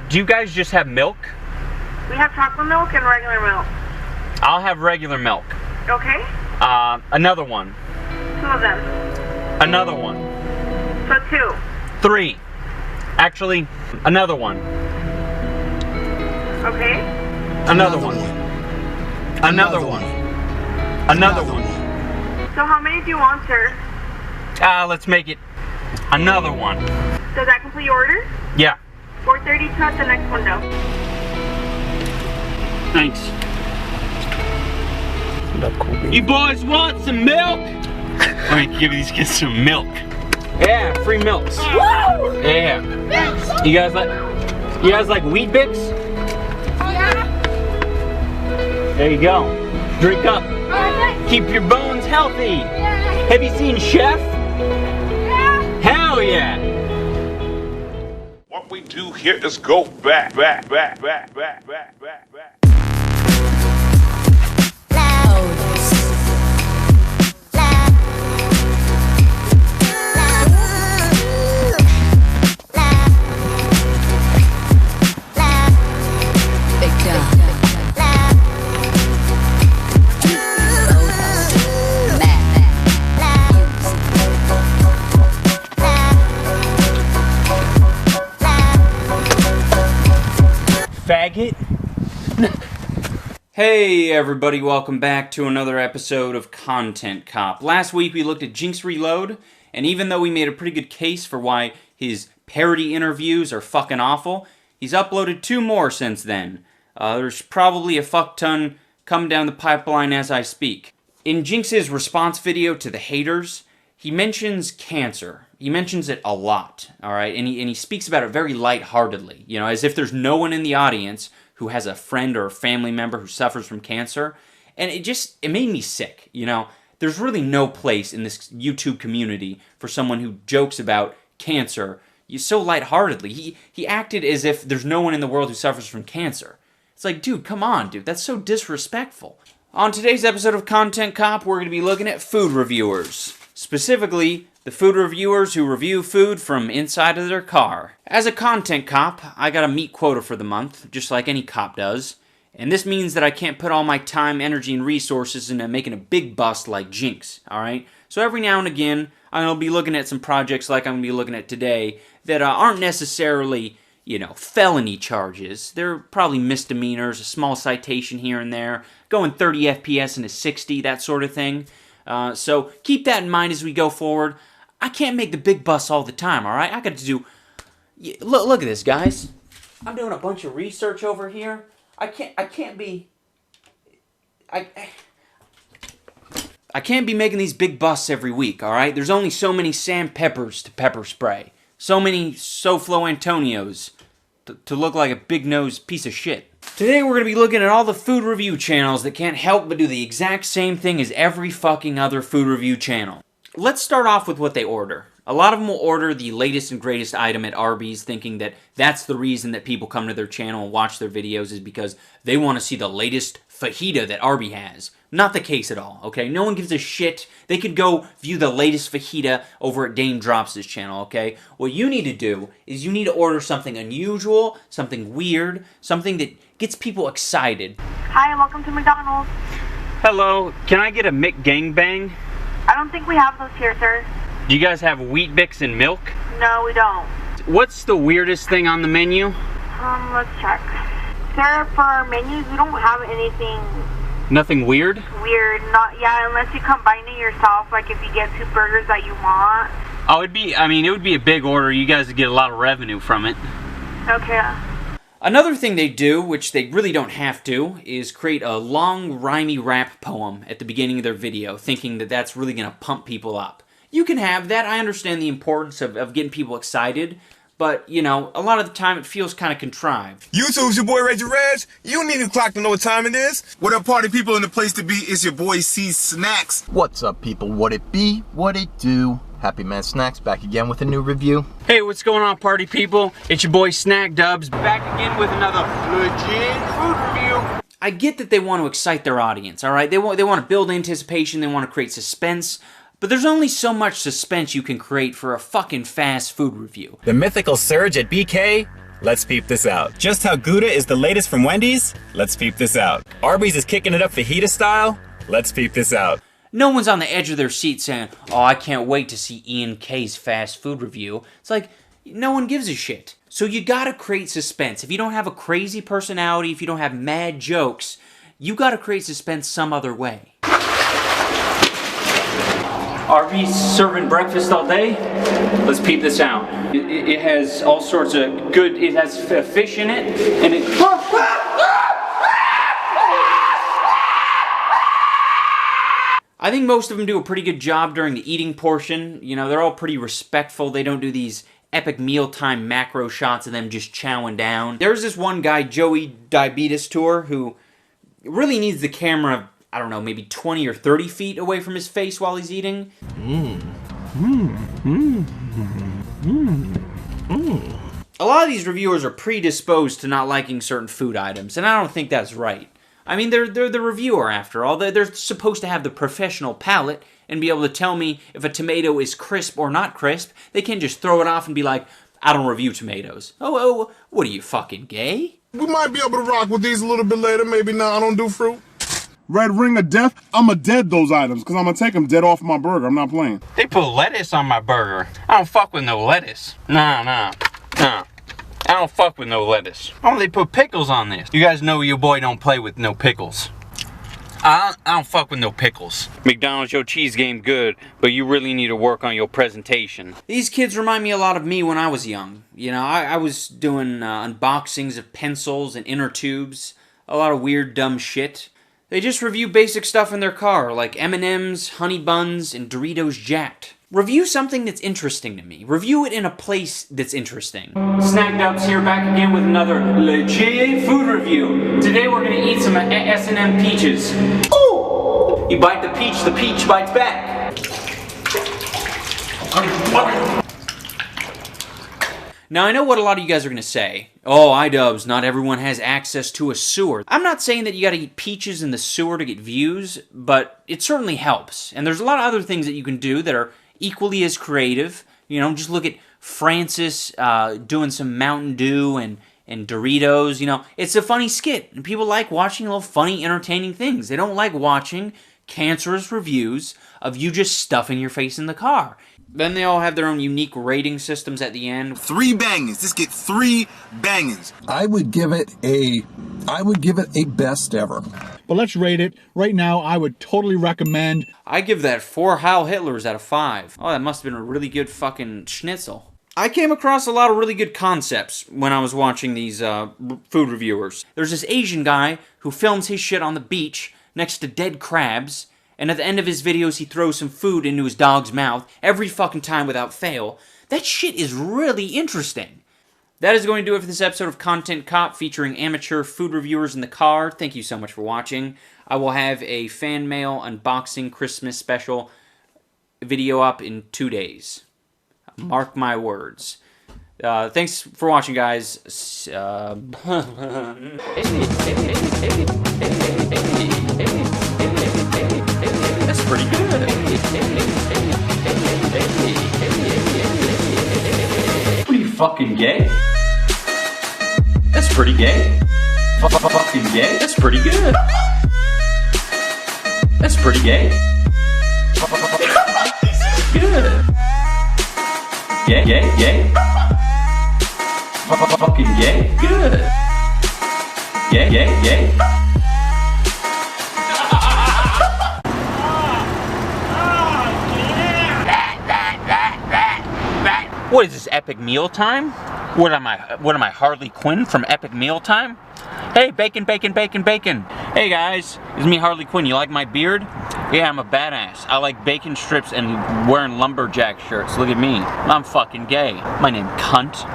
do you guys just have milk? We have chocolate milk and regular milk. I'll have regular milk. Okay? Another one. 2 of them. Another one. So 2. 3. Actually, another one. Okay? Another one. Another one. Another one. So how many do you want, sir? Let's make it another one. Does that complete your order? Yeah. $4.32 at the next window. Thanks. You boys want some milk? Let me give these kids some milk. Yeah, free milks. Woo! Yeah. You guys like Wheat Bix? Oh yeah. There you go. Drink up. Keep your bones healthy. Have you seen Chef? Yeah. Hell yeah. What we do here is go back. Faggot. Hey everybody, welcome back to another episode of Content Cop. Last week we looked at Jinx Reload, and even though we made a pretty good case for why his parody interviews are fucking awful, he's uploaded 2 more since then. There's probably a fuck ton coming down the pipeline as I speak. In Jinx's response video to the haters, he mentions cancer. He mentions it a lot, alright? And he speaks about it very lightheartedly, you know, as if there's no one in the audience who has a friend or a family member who suffers from cancer. And it made me sick, you know? There's really no place in this YouTube community for someone who jokes about cancer so lightheartedly. He acted as if there's no one in the world who suffers from cancer. It's like, dude, come on, dude. That's so disrespectful. On today's episode of Content Cop, we're going to be looking at food reviewers. Specifically, the food reviewers who review food from inside of their car. As a content cop, I got a meat quota for the month, just like any cop does. And this means that I can't put all my time, energy, and resources into making a big bust like Jinx, alright? So every now and again, I'm going to be looking at some projects like I'm going to be looking at today that aren't necessarily, you know, felony charges. They're probably misdemeanors, a small citation here and there, going 30 FPS into 60, that sort of thing. So keep that in mind as we go forward. I can't make the big busts all the time, alright? I got to do... Look at this, guys. I'm doing a bunch of research over here. I can't be making these big busts every week, alright? There's only so many Sam Peppers to pepper spray. So many SoFlo Antonios to look like a big-nosed piece of shit. Today we're going to be looking at all the food review channels that can't help but do the exact same thing as every fucking other food review channel. Let's start off with what they order. A lot of them will order the latest and greatest item at Arby's, thinking that that's the reason that people come to their channel and watch their videos is because they want to see the latest fajita that Arby has. Not the case at all, okay? No one gives a shit. They could go view the latest fajita over at Dame Drops' channel, okay? What you need to do is you need to order something unusual, something weird, something that gets people excited. Hi, and welcome to McDonald's. Hello, can I get a McGangbang? I don't think we have those here, sir. Do you guys have Wheat Bix and milk? No, we don't. What's the weirdest thing on the menu? Let's check. Sir, for our menus, we don't have anything Nothing weird? weird. Yeah, unless you combine it yourself, like if you get 2 burgers that you want. Oh, it would be a big order. You guys would get a lot of revenue from it. Okay. Another thing they do, which they really don't have to, is create a long, rhymey rap poem at the beginning of their video, thinking that that's really going to pump people up. You can have that. I understand the importance of getting people excited, but, you know, a lot of the time it feels kind of contrived. YouTube's your boy Reggie Reg. You don't need a clock to know what time it is. What up, party people in the place to be? It's your boy C Snacks. What's up, people? What it be? What it do? Happy Man Snacks back again with a new review. Hey, what's going on, party people? It's your boy Snack Dubs back again with another legit food review. I get that they want to excite their audience, all right? They want to build anticipation. They want to create suspense. But there's only so much suspense you can create for a fucking fast food review. The mythical surge at BK Let's peep this out. Just how Gouda is the latest from Wendy's? Let's peep this out. Arby's is kicking it up fajita style? Let's peep this out. No one's on the edge of their seat saying, oh, I can't wait to see Ian K's fast food review. It's like, no one gives a shit. So you gotta create suspense. If you don't have a crazy personality, if you don't have mad jokes, you gotta create suspense some other way. Arby's serving breakfast all day? Let's peep this out. It has all sorts of good, it has fish in it, and it... I think most of them do a pretty good job during the eating portion. You know, they're all pretty respectful. They don't do these epic mealtime macro shots of them just chowing down. There's this one guy, Joey Diabetes Tour, who really needs the camera, I don't know, maybe 20 or 30 feet away from his face while he's eating. A lot of these reviewers are predisposed to not liking certain food items, and I don't think that's right. I mean, they're the reviewer after all. They're supposed to have the professional palate and be able to tell me if a tomato is crisp or not crisp. They can't just throw it off and be like, I don't review tomatoes. Oh, what are you, fucking gay? We might be able to rock with these a little bit later. Maybe not. I don't do fruit. Red ring of death, I'ma dead those items, because I'm gonna take them dead off my burger. I'm not playing. They put lettuce on my burger. I don't fuck with no lettuce. Nah. I don't fuck with no lettuce. Oh, they put pickles on this. You guys know your boy don't play with no pickles. I don't fuck with no pickles. McDonald's, your cheese game good, but you really need to work on your presentation. These kids remind me a lot of me when I was young. You know, I was doing unboxings of pencils and inner tubes. A lot of weird, dumb shit. They just review basic stuff in their car, like M&M's, Honey Buns, and Doritos Jacked. Review something that's interesting to me. Review it in a place that's interesting. Snack Dubs here, back again with another legit food review. Today we're gonna eat some S&M peaches. Ooh! You bite the peach bites back. Now, I know what a lot of you guys are going to say. Oh, iDubbbz, not everyone has access to a sewer. I'm not saying that you got to eat peaches in the sewer to get views, but it certainly helps. And there's a lot of other things that you can do that are equally as creative. You know, just look at Francis doing some Mountain Dew and Doritos. You know, it's a funny skit, and people like watching little funny, entertaining things. They don't like watching cancerous reviews of you just stuffing your face in the car. Then they all have their own unique rating systems at the end. 3 bangers. Just get 3 bangers. I would give it a best ever. But let's rate it. Right now, I would totally recommend. I give that 4 Heil Hitlers out of 5. Oh, that must have been a really good fucking schnitzel. I came across a lot of really good concepts when I was watching these food reviewers. There's this Asian guy who films his shit on the beach next to dead crabs, and at the end of his videos, he throws some food into his dog's mouth every fucking time without fail. That shit is really interesting. That is going to do it for this episode of Content Cop featuring amateur food reviewers in the car. Thank you so much for watching. I will have a fan mail unboxing Christmas special video up in 2 days. Mark my words. Thanks for watching, guys. That's pretty good. What are you, fucking gay? That's pretty gay. Fucking gay? That's pretty good. That's pretty gay. Good. Gay. Fucking gay. Good. Gay. What is this, Epic Meal Time? What am I, Harley Quinn from Epic Meal Time? Hey, bacon. Hey guys, it's me, Harley Quinn. You like my beard? Yeah, I'm a badass. I like bacon strips and wearing lumberjack shirts. Look at me. I'm fucking gay. My name, cunt.